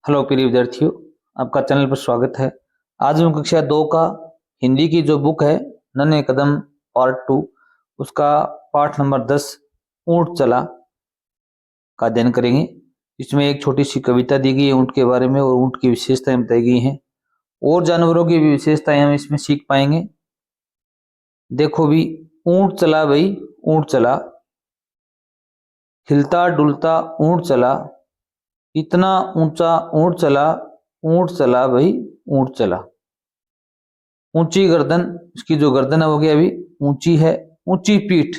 Hello प्रिय विद्यार्थियों, आपका चैनल पर स्वागत है। आज हम कक्षा 2 का हिंदी की जो बुक है नन्हे कदम पार्ट 2 उसका पाठ नंबर 10 ऊंट चला का अध्ययन करेंगे। इसमें एक छोटी सी कविता दी गई है ऊंट के बारे में और ऊंट की विशेषताएं बताई गई हैं और जानवरों की भी विशेषताएं हम इसमें सीख पाएंगे। देखो भी, ऊंट चला भाई ऊंट चला, हिलता डुलता ऊंट चला, इतना ऊंचा ऊंट चला भाई ऊंट चला। ऊंची गर्दन, उसकी जो गर्दन है वो क्या अभी ऊंची है। ऊंची पीठ,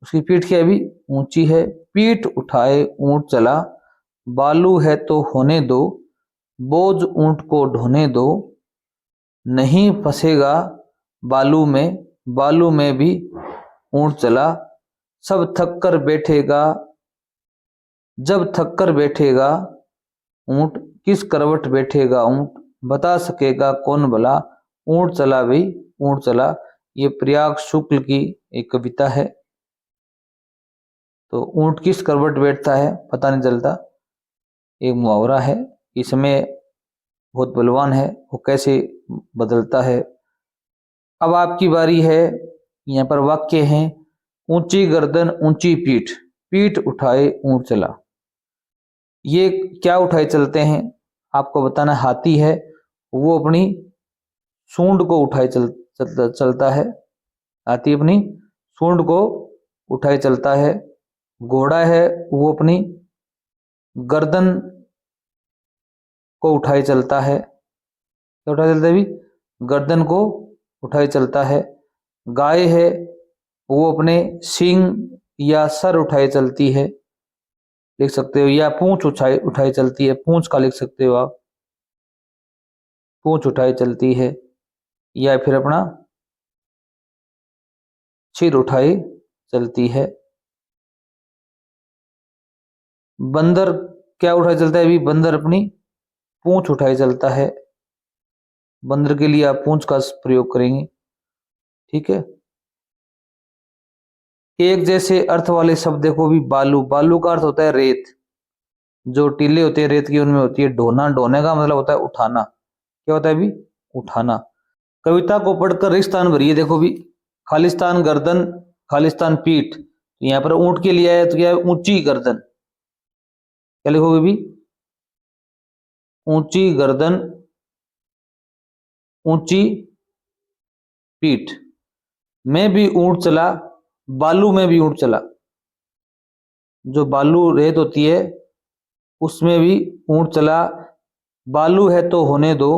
उसकी पीठ क्या अभी ऊंची है। पीठ उठाए ऊंट चला, बालू है तो होने दो, बोझ ऊंट को ढोने दो, नहीं फंसेगा बालू में भी ऊंट चला। सब थक कर बैठेगा, जब थक कर बैठेगा ऊंट, किस करवट बैठेगा ऊंट, बता सकेगा कौन भला, ऊंट चला भाई ऊंट चला। ये प्रयाग शुक्ल की एक कविता है। तो ऊंट किस करवट बैठता है पता नहीं चलता, एक मुहावरा है। इसमें बहुत बलवान है, वो कैसे बदलता है। अब आपकी बारी है। यहाँ पर वाक्य है, ऊंची गर्दन ऊंची पीठ, पीठ उठाए ऊंट चला। ये क्या उठाए चलते हैं आपको बताना। हाथी है वो अपनी सूंड को उठाए चलता है। हाथी अपनी सूंड को उठाए चलता है। घोड़ा है वो अपनी गर्दन को उठाए चलता है। क्या उठाए चलता है भी गर्दन को उठाए चलता है। गाय है वो अपने सींग या सर उठाए चलती है, लिख सकते हो। या पूंछ उठाए उठाए चलती है, पूंछ का लिख सकते हो आप, पूंछ उठाए चलती है। या फिर अपना सिर उठाए चलती है। बंदर क्या उठाए चलता है अभी, बंदर अपनी पूंछ उठाए चलता है। बंदर के लिए आप पूंछ का प्रयोग करेंगे, ठीक है। एक जैसे अर्थ वाले शब्द देखो भी, बालू, बालू का अर्थ होता है रेत, जो टीले होते हैं रेत की उनमें होती है। ढोना, ढोने का मतलब होता है उठाना। क्या होता है भी उठाना। कविता को पढ़कर रिक्त स्थान भरिए। देखो भी, खालिस्तान गर्दन, खालिस्तान पीठ, तो यहाँ पर ऊंट के लिए है तो क्या है ऊंची गर्दन। क्या लिखोगे भी ऊंची गर्दन ऊंची पीठ, में भी ऊंट चला, बालू में भी ऊंट चला। जो बालू रेत होती है उसमें भी ऊंट चला। बालू है तो होने दो,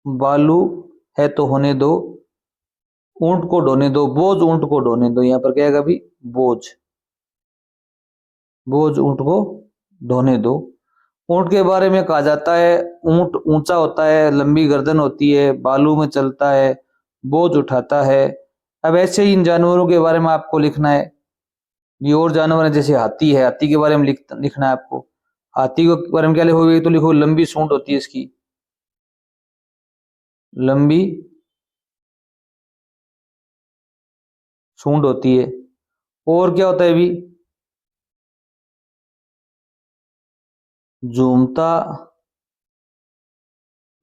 बालू है तो होने दो, ऊंट को ढोने दो, बोझ ऊंट को ढोने दो। यहां पर क्या है भी बोझ, बोझ ऊंट को ढोने दो। ऊंट के बारे में कहा जाता है, ऊंट ऊंचा होता है, लंबी गर्दन होती है, बालू में चलता है, बोझ उठाता है। अब ऐसे ही इन जानवरों के बारे में आपको लिखना है। ये और जानवर है, जैसे हाथी है, हाथी के बारे में लिखना है आपको। हाथी के बारे में क्या लिखोगे, तो लिखो लंबी सूंड होती है इसकी, लंबी सूंड होती है। और क्या होता है भी झूमता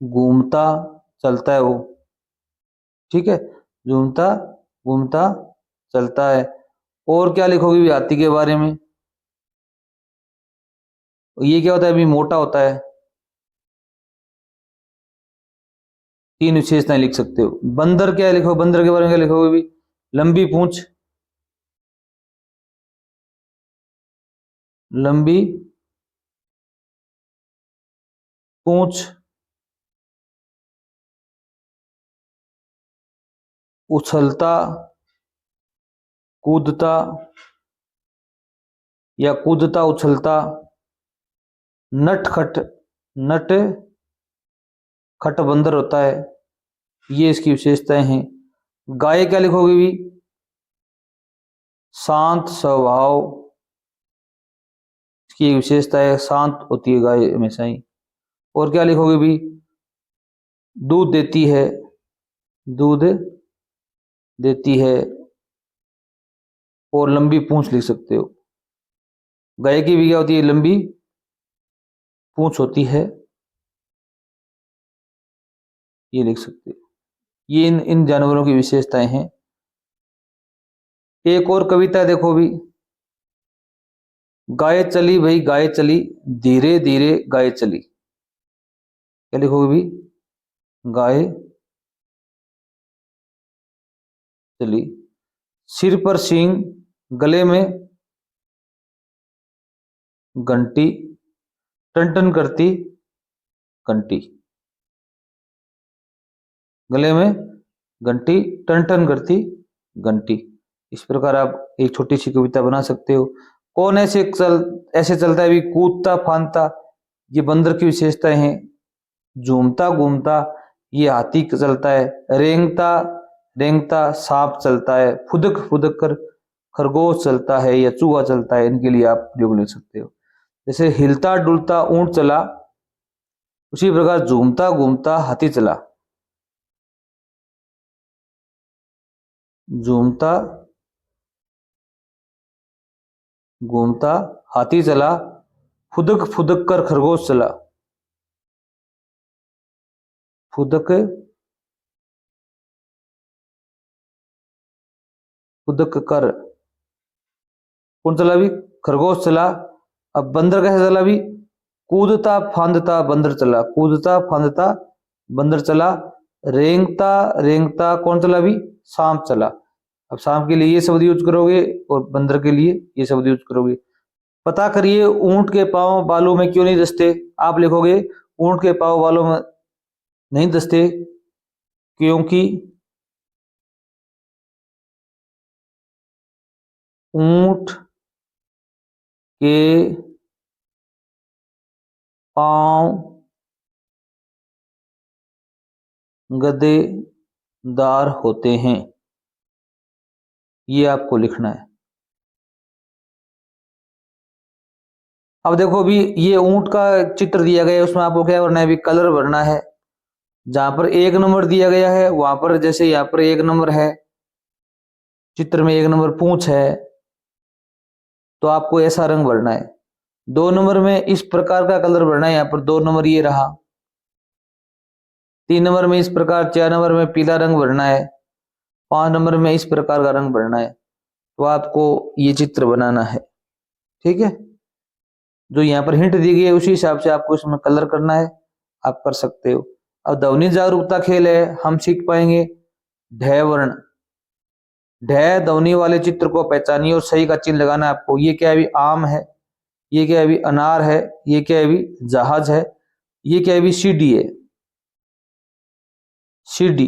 घूमता चलता है वो, ठीक है, झूमता घूमता चलता है। और क्या लिखोगे भी हाथी के बारे में, ये क्या होता है भी मोटा होता है। तीन विशेषताएं लिख सकते हो। बंदर क्या लिखो, बंदर के बारे में क्या लिखोगे भी लंबी पूंछ, लंबी पूंछ, उछलता कूदता या कूदता उछलता, नटखट, नट खट बंदर होता है। ये इसकी विशेषताएं हैं। गाय क्या लिखोगे भी शांत स्वभाव, इसकी एक विशेषता है, शांत होती है गाय हमेशा ही। और क्या लिखोगे भी दूध देती है, दूध देती है। और लंबी पूंछ लिख सकते हो। गाय की भी क्या होती है, लंबी पूंछ होती है, ये लिख सकते हो। ये इन इन जानवरों की विशेषताएं हैं। एक और कविता देखो भी, गाय चली भाई गाय चली, धीरे धीरे गाय चली। क्या लिखोगे भी, गाय चली, सिर पर सींग, गले में घंटी, टन टन करती घंटी। गले में घंटी, टन टन करती घंटी। इस प्रकार आप एक छोटी सी कविता बना सकते हो। कौन ऐसे चलता है भी, कूदता फांदता, ये बंदर की विशेषताएं हैं। झूमता घूमता, ये हाथी चलता है। रेंगता रेंगता सांप चलता है। फुदक फुदक कर खरगोश चलता है या चूहा चलता है। इनके लिए आप प्रयोग लिख सकते हो। जैसे हिलता डुलता ऊंट चला, उसी प्रकार झूमता घूमता हाथी चला। झूमता घूमता हाथी चला, फुदक फुदक कर खरगोश चला। फुदक फुदक कर कौन चला भी, खरगोश चला। अब बंदर कैसे चला भी, कूदता फांदता बंदर चला। कूदता फांदता बंदर चला। रेंगता रेंगता कौन चला भी, सांप चला। अब सांप के लिए ये शब्द यूज करोगे और बंदर के लिए ये शब्द यूज करोगे। पता करिए ऊंट के पांव बालों में क्यों नहीं दसते। आप लिखोगे ऊंट के पांव बालों में नहीं दसते क्योंकि ऊंट के पांव गद्देदार होते हैं। ये आपको लिखना है। अब देखो भी, ये ऊंट का चित्र दिया गया है, उसमें आपको क्या करना है भी, कलर भरना है। जहां पर एक नंबर दिया गया है वहां पर, जैसे यहाँ पर एक नंबर है, चित्र में एक नंबर पूंछ है, तो आपको ऐसा रंग भरना है। 2 नंबर में इस प्रकार का कलर भरना है, यहाँ पर 2 नंबर ये रहा। 3 नंबर में इस प्रकार, 4 नंबर में पीला रंग भरना है, 5 नंबर में इस प्रकार का रंग भरना है। तो आपको ये चित्र बनाना है, ठीक है। जो यहाँ पर हिंट दी गई है उसी हिसाब से आपको इसमें कलर करना है, आप कर सकते हो। अब ध्वनि जागरूकता खेल है, हम सीख पाएंगे ढ वर्ण। ढ ध्वनि वाले चित्र को पहचानिए और सही का चिन्ह लगाना है आपको। ये क्या है भी, आम है। ये क्या है भी, अनार है। ये क्या है भी, जहाज है। ये क्या है भी, सीढ़ी है। सीढ़ी,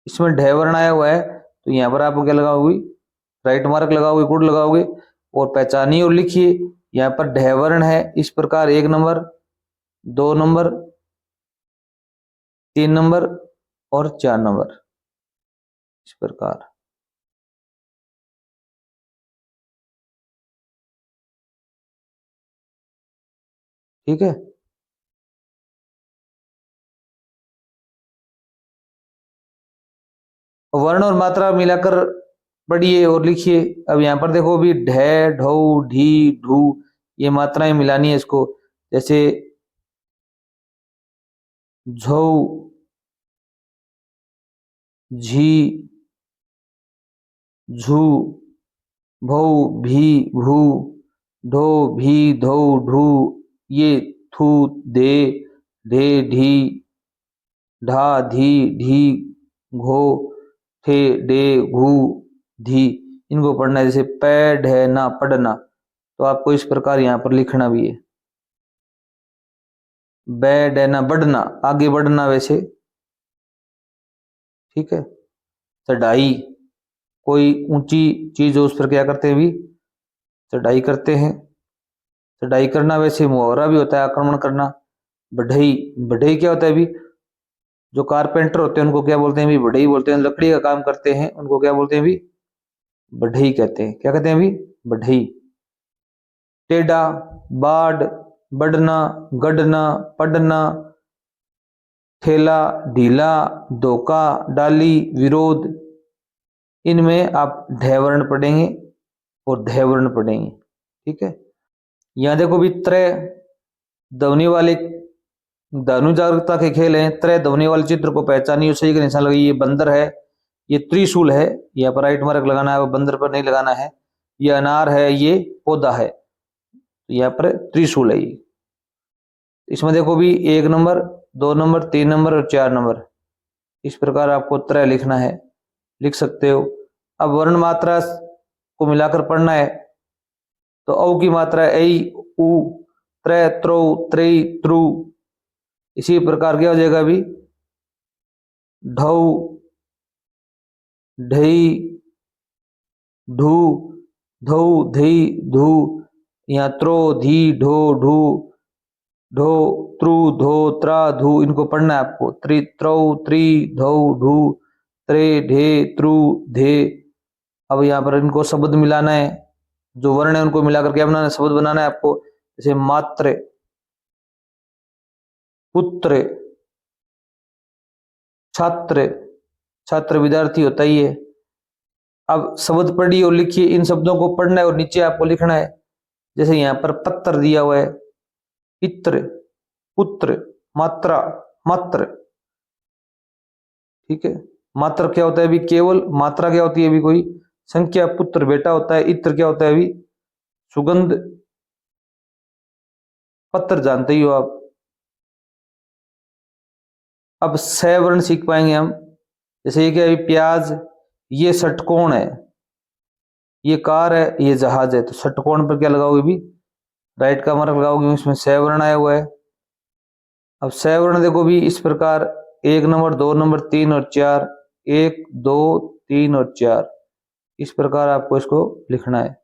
इसमें ढ वर्ण आया हुआ है, तो यहाँ पर आपको क्या लगाओगे, राइट मार्क लगाओगे, गुड लगाओगे और पहचानिए और लिखिए। यहाँ पर ढ वर्ण है इस प्रकार, 1 नंबर, 2 नंबर, 3 नंबर और 4 नंबर, इस प्रकार। ठीक है। वर्ण और मात्रा मिलाकर पढ़िए और लिखिए। अब यहाँ पर देखो भी, ढ ढौ ढी ढू, ये मात्राएं मिलानी है इसको। जैसे झौ, झी, झू, भौ भी भू, ढो भी धौ ढू, ये थू दे ढे ढी, ढा धी ढी, घो ठे डे घू धी। इनको पढ़ना है। जैसे पै ढे ना पढ़ना, तो आपको इस प्रकार यहाँ पर लिखना भी है। बै डे ना बढ़ना, आगे बढ़ना वैसे, ठीक है। चढ़ाई, कोई ऊंची चीज हो उस पर क्या करते हैं भी, चढ़ाई करते हैं। चढ़ाई करना वैसे मुहावरा भी होता है, आक्रमण करना। बढ़ई, बढ़ई क्या होता है भी, जो कारपेंटर होते हैं उनको क्या बोलते हैं भी, बढ़ई बोलते हैं। लकड़ी का काम करते हैं उनको क्या बोलते हैं भी, बढ़ई कहते हैं। क्या कहते हैं भी, बढ़ई। टेढ़ा, बाढ़, बढ़ना, गढ़ना, पढ़ना, ठेला, ढीला, धोखा, डाली, विरोध, इनमें आप ढ वर्ण पढ़ेंगे और ध वर्ण पढ़ेंगे, ठीक है। यहाँ देखो भी त्रय ध्वनि वाले ध्वनि जागरूकता के खेल हैं। त्रय ध्वनि वाले चित्र को पहचानिए, सही का निशान लगाइए। ये बंदर है, ये त्रिशूल है, यहाँ पर राइट मार्क लगाना है, वो बंदर पर नहीं लगाना है। ये अनार है, ये पौधा है, यहाँ पर त्रिशूल है। ये इसमें देखो भी 1 नंबर, 2 नंबर, 3 नंबर और 4 नंबर, इस प्रकार आपको त्रय लिखना है, लिख सकते हो। अब वर्ण मात्रा को मिलाकर पढ़ना है, तो औ की मात्रा ऐ उ, त्रय त्रौ त्रय त्रु, इसी प्रकार क्या हो जाएगा अभी ढौ ढई ढू धौ धई धू, यहाँ त्रो धी ढो ढू ढो त्रु धो त्रा धू, इनको पढ़ना है आपको। त्रि त्रौ त्रि धौ ढू त्रे ढे त्रु धे। अब यहाँ पर इनको शब्द मिलाना है, जो वर्ण है उनको मिलाकर क्या बनाना है, शब्द बनाना है आपको। जैसे मात्र, पुत्र, छात्र, छात्र विद्यार्थी होता ही है। अब शब्द पढ़िए और लिखिए, इन शब्दों को पढ़ना है और नीचे आपको लिखना है। जैसे यहाँ पर पत्र दिया हुआ है, पित्र, पुत्र, मात्रा, मात्र, ठीक है। मात्र क्या होता है अभी केवल, मात्रा क्या होती है अभी कोई संख्या, पुत्र बेटा होता है, इत्र क्या होता है अभी सुगंध, पत्र जानते ही हो आप। अब 6 वर्ण सीख पाएंगे हम। जैसे ये क्या है प्याज, ये षटकोण है, ये कार है, ये जहाज है, तो षटकोण पर क्या लगाओगे भी राइट का मार्क लगाओगे, इसमें 6 वर्ण आया हुआ है। अब 6 वर्ण देखो भी इस प्रकार 1 नंबर, 2 नंबर, 3 और 4, 1 2 3 और 4, इस प्रकार आपको इसको लिखना है।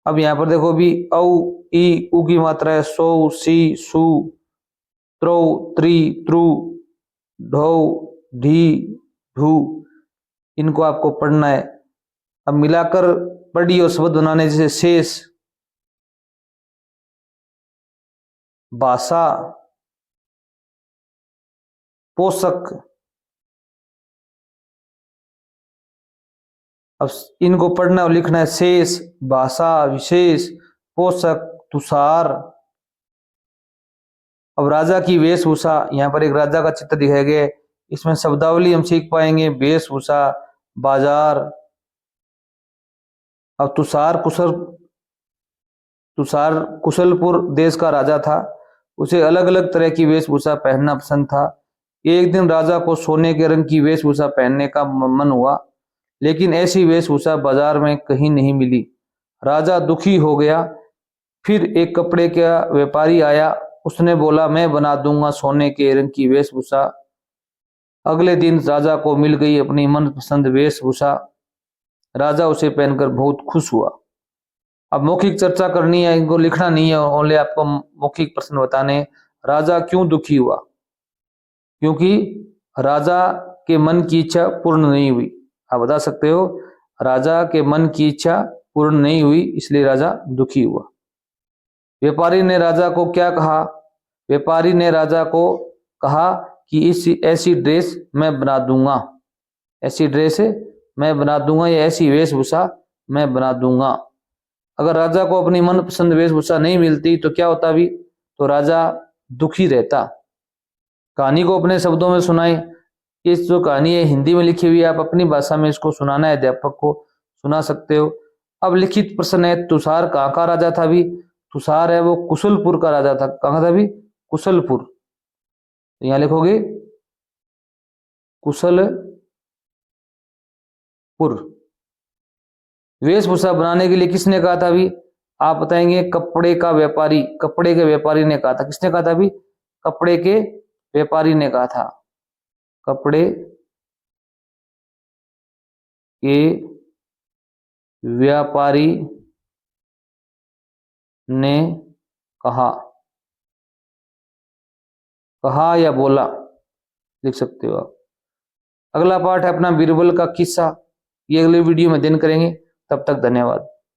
अब यहां पर देखो भी औ ई उ की मात्रा है, सौ सी सु, त्रौ त्रि त्रु, ढौ ढी ढू, इनको आपको पढ़ना है। अब मिलाकर पढ़िए और शब्द बनाने, जैसे शेष, भाषा, पोषक। अब इनको पढ़ना और लिखना है, शेष, भाषा, विशेष, पोषक, तुषार। अब राजा की वेशभूषा, यहाँ पर एक राजा का चित्र दिखाया गया है, इसमें शब्दावली हम सीख पाएंगे, वेशभूषा, बाजार। अब तुषार कुशलपुर देश का राजा था, उसे अलग अलग तरह की वेशभूषा पहनना पसंद था। एक दिन राजा को सोने के रंग की वेशभूषा पहनने का मन हुआ, लेकिन ऐसी वेशभूषा बाजार में कहीं नहीं मिली। राजा दुखी हो गया। फिर एक कपड़े का व्यापारी आया, उसने बोला मैं बना दूंगा सोने के रंग की वेशभूषा। अगले दिन राजा को मिल गई अपनी मनपसंद वेशभूषा। राजा उसे पहनकर बहुत खुश हुआ। अब मौखिक चर्चा करनी है, इनको लिखना नहीं है, ओनली आपको मौखिक प्रश्न बताने। राजा क्यों दुखी हुआ? क्योंकि राजा के मन की इच्छा पूर्ण नहीं हुई। आप बता सकते हो, राजा के मन की इच्छा पूर्ण नहीं हुई, इसलिए राजा दुखी हुआ। व्यापारी ने राजा को क्या कहा? व्यापारी ने राजा को कहा कि इस ऐसी ड्रेस मैं बना दूंगा, ऐसी ड्रेस मैं बना दूंगा, या ऐसी वेशभूषा मैं बना दूंगा। अगर राजा को अपनी मनपसंद वेशभूषा नहीं मिलती तो क्या होता भी? तो राजा दुखी रहता। कहानी को अपने शब्दों में सुनाए। इस जो कहानी है हिंदी में लिखी हुई है, आप अपनी भाषा में इसको सुनाना है, अध्यापक को सुना सकते हो। अब लिखित प्रश्न है, तुषार कहाँ का राजा था भी? तुषार है वो कुशलपुर का राजा था। कहाँ था भी? कुशलपुर। तो यहाँ लिखोगे कुशलपुर। वेशभूषा बनाने के लिए किसने कहा था भी? आप बताएंगे कपड़े का व्यापारी, कपड़े के व्यापारी ने कहा था। किसने कहा था भी? कपड़े के व्यापारी ने कहा था। कपड़े के व्यापारी ने कहा, कहा या बोला, लिख सकते हो आप। अगला पार्ट है अपना बीरबल का किस्सा, ये अगले वीडियो में दिन करेंगे। तब तक धन्यवाद।